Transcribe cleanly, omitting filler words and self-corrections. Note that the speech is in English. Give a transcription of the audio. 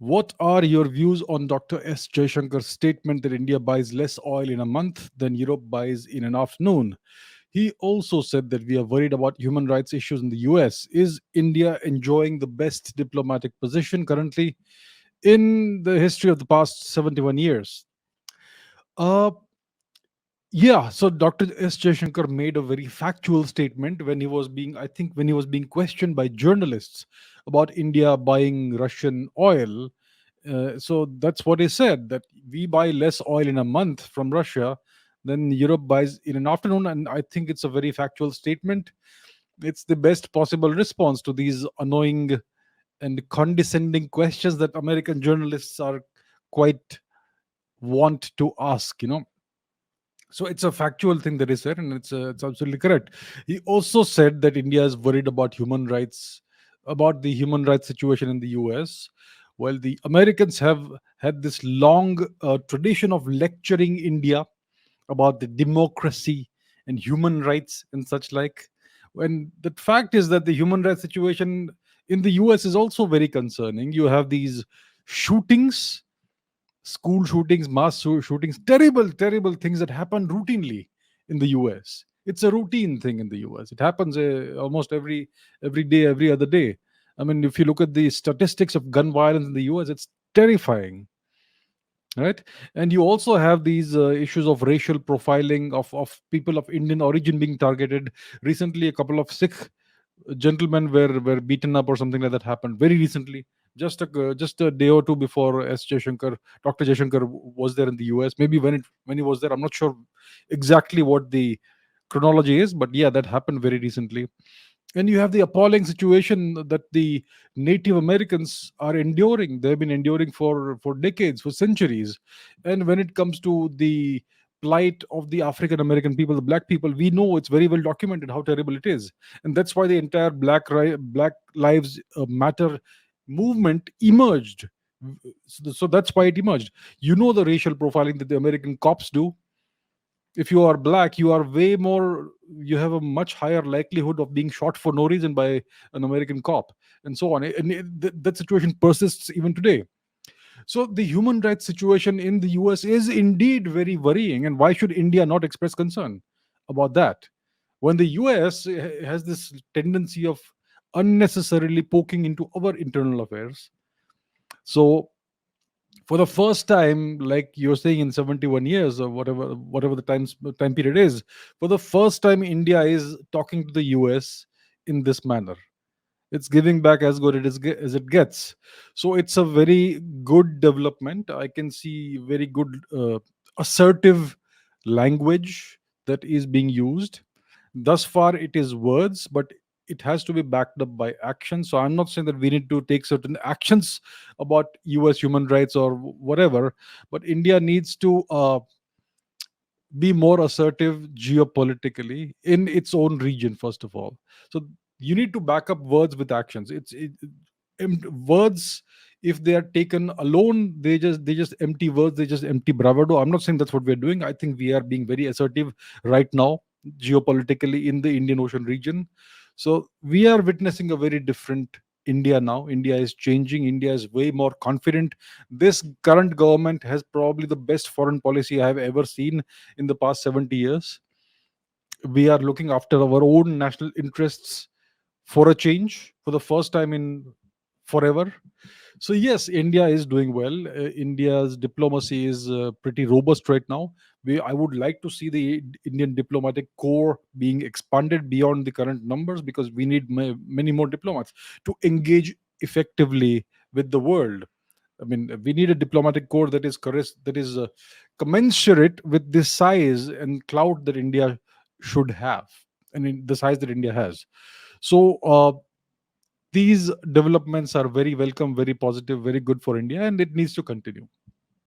What are your views on Dr. S. Jaishankar's statement that India buys less oil in a month than Europe buys in an afternoon? He also said that we are worried about human rights issues in the US. Is India enjoying the best diplomatic position currently in the history of the past 71 years? Uh, yeah, so Dr. S. Jaishankar made a very factual statement when he was being, I think, when he was being questioned by journalists about India buying Russian oil. So that's what he said, that we buy less oil in a month from Russia than Europe buys in an afternoon. And I think it's a very factual statement. It's the best possible response to these annoying and condescending questions that American journalists are quite want to ask. So it's a factual thing that is said, and it's absolutely correct. He also said that India is worried about human rights, about the human rights situation in the US. While the Americans have had this long tradition of lecturing India about the democracy and human rights and such like. When the fact is that the human rights situation in the US is also very concerning. You have these shootings, school shootings, shootings, terrible, terrible things that happen routinely in the US. It's a routine thing in the US. It happens almost every day, every other day. I mean, if you look at the statistics of gun violence in the US, it's terrifying, right? And you also have these issues of racial profiling of people of Indian origin being targeted. Recently, a couple of Sikh gentlemen were beaten up or something like that happened very recently, just a day or two before S. Jaishankar, Dr. Jaishankar was there in the US. Maybe when he was there, I'm not sure exactly what the chronology is, but yeah, that happened very recently. And you have the appalling situation that the Native Americans are enduring. They've been enduring for decades, for centuries. And when it comes to the plight of the African American people, the black people, we know it's very well documented how terrible it is. And that's why the entire Black Lives Matter movement emerged. So that's why it emerged. You know the racial profiling that the American cops do. If you are black, you are way more, you have a much higher likelihood of being shot for no reason by an American cop, and so on. And that situation persists even today. So the human rights situation in the US is indeed very worrying. And why should India not express concern about that when the US has this tendency of unnecessarily poking into our internal affairs? So for the first time, like you're saying, in 71 years or whatever the time period is, for the first time India is talking to the US in this manner. It's giving back as good as it gets. So it's a very good development. I can see very good assertive language that is being used. Thus far it is words, but it has to be backed up by action. So I'm not saying that we need to take certain actions about US human rights or whatever, but India needs to be more assertive geopolitically in its own region first of all. So you need to back up words with actions. Words, if they are taken alone, they just empty words, they just empty bravado. I'm not saying that's what we're doing. I think we are being very assertive right now geopolitically in the Indian Ocean region. So we are witnessing a very different India now. India is changing. India is way more confident. This current government has probably the best foreign policy I have ever seen in the past 70 years. We are looking after our own national interests for a change, for the first time in forever. So yes, India is doing well. India's diplomacy is pretty robust right now. I would like to see the Indian diplomatic corps being expanded beyond the current numbers, because we need many more diplomats to engage effectively with the world. I mean, we need a diplomatic corps that is commensurate with the size and clout that India should have, and in the size that India has. So these developments are very welcome, very positive, very good for India, and it needs to continue.